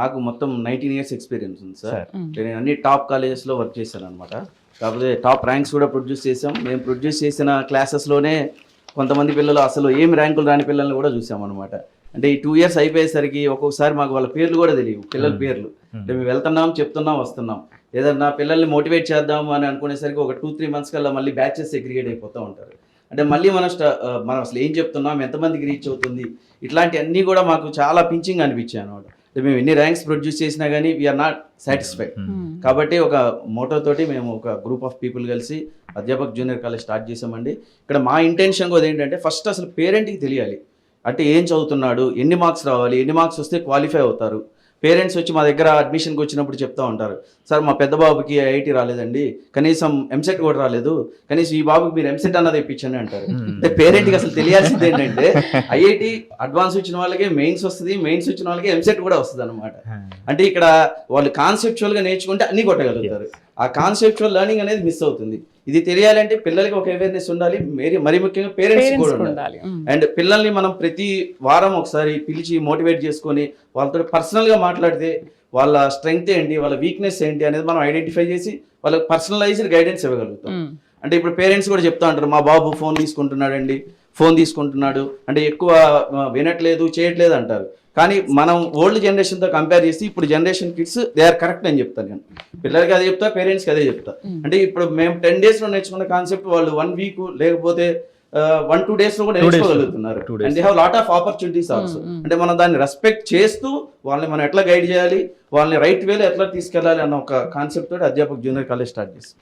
నాకు మొత్తం 19 years experience ఉంది సార్. సార్. నేను అన్ని టాప్ కాలేజెస్లో వర్క్ చేశాను అనమాట. కాకపోతే టాప్ ర్యాంక్స్ కూడా ప్రొడ్యూస్ చేసాం. మేము ప్రొడ్యూస్ చేసిన క్లాసెస్లోనే కొంతమంది పిల్లలు అసలు ఏం ర్యాంకులు రాని పిల్లల్ని కూడా చూసామన్నమాట. అంటే ఈ 2 ఇయర్స్ అయిపోయేసరికి ఒక్కొక్కసారి మాకు వాళ్ళ పేర్లు కూడా తెలియవు, పిల్లల పేర్లు. అంటే మేము వెళ్తున్నాం, చెప్తున్నాం, వస్తున్నాం. ఏదన్నా పిల్లల్ని మోటివేట్ చేద్దాం అని అనుకునేసరికి ఒక 2-3 మంత్స్ కల్లా మళ్ళీ బ్యాచెస్ సెగ్రిగేట్ అయిపోతూ ఉంటారు. అంటే మళ్ళీ మనం అసలు ఏం చెప్తున్నాం, ఎంతమందికి రీచ్ అవుతుంది, ఇట్లాంటివన్నీ కూడా మాకు చాలా పించింగ్ అనిపించాయి అనమాట. అంటే మేము ఎన్ని ర్యాంక్స్ ప్రొడ్యూస్ చేసినా కానీ వీఆర్ నాట్ సాటిస్ఫైడ్. కాబట్టి ఒక మోటోతోటి మేము ఒక గ్రూప్ ఆఫ్ పీపుల్ కలిసి అధ్యాపక్ జూనియర్ కాలేజ్ స్టార్ట్ చేసామండి. ఇక్కడ మా ఇంటెన్షన్ కూడా ఏంటంటే ఫస్ట్ అసలు పేరెంట్కి తెలియాలి, అంటే ఏం చదువుతున్నాడు, ఎన్ని మార్క్స్ రావాలి, ఎన్ని మార్క్స్ వస్తే క్వాలిఫై అవుతారు. పేరెంట్స్ వచ్చి మా దగ్గర అడ్మిషన్కి వచ్చినప్పుడు చెప్తూ ఉంటారు, సార్ మా పెద్ద బాబుకి ఐఐటి రాలేదండి, కనీసం ఎంసెట్ కూడా రాలేదు, కనీసం ఈ బాబుకి మీరు ఎంసెట్ అన్నది ఇప్పించండి అంటారు. అంటే పేరెంట్కి అసలు తెలియాల్సింది ఏంటంటే ఐఐటి అడ్వాన్స్ వచ్చిన వాళ్ళకి మెయిన్స్ వస్తుంది, మెయిన్స్ వచ్చిన వాళ్ళకి ఎంసెట్ కూడా వస్తుంది అనమాట. అంటే ఇక్కడ వాళ్ళు కాన్సెప్చువల్గా నేర్చుకుంటే అన్నీ కొట్టగలుగుతారు. ఆ కాన్సెప్చువల్ లెర్నింగ్ అనేది మిస్ అవుతుంది. ఇది తెలియాలంటే పిల్లలకి ఒక అవేర్నెస్ ఉండాలి, మరి ముఖ్యంగా పేరెంట్స్ కూడా ఉండాలి. అండ్ పిల్లల్ని మనం ప్రతి వారం ఒకసారి పిలిచి మోటివేట్ చేసుకొని వాళ్ళతో పర్సనల్గా మాట్లాడితే వాళ్ళ స్ట్రెంగ్త్ ఏంటి, వాళ్ళ వీక్నెస్ ఏంటి అనేది మనం ఐడెంటిఫై చేసి వాళ్ళకి పర్సనలైజ్డ్ గైడెన్స్ ఇవ్వగలుగుతాం. అంటే ఇప్పుడు పేరెంట్స్ కూడా చెప్తా ఉంటారు, మా బాబు ఫోన్ తీసుకుంటున్నాడు అంటే ఎక్కువ వినట్లేదు, చేయట్లేదు అంటారు. కానీ మనం ఓల్డ్ జనరేషన్తో కంపేర్ చేసి ఇప్పుడు generation kids they are correct అని చెప్తాను నేను. పిల్లలకి అదే చెప్తా, పేరెంట్స్కి అదే చెప్తా. అంటే ఇప్పుడు మేము 10 daysలో నేర్చుకున్న కాన్సెప్ట్ వాళ్ళు 1 week లేకపోతే 1-2 daysలో కూడా నేర్చుకోగలుగుతున్నారు. And they have lot of opportunities also. అంటే మనం దాన్ని రెస్పెక్ట్ చేస్తూ వాళ్ళని మనం ఎట్లా గైడ్ చేయాలి, వాళ్ళని రైట్ వేలో ఎట్లా తీసుకెళ్ళాలి అన్న ఒక కాన్సెప్ట్ తోటి అధ్యాపక్ జూనియర్ కాలేజ్ స్టార్ట్ చేస్తాం.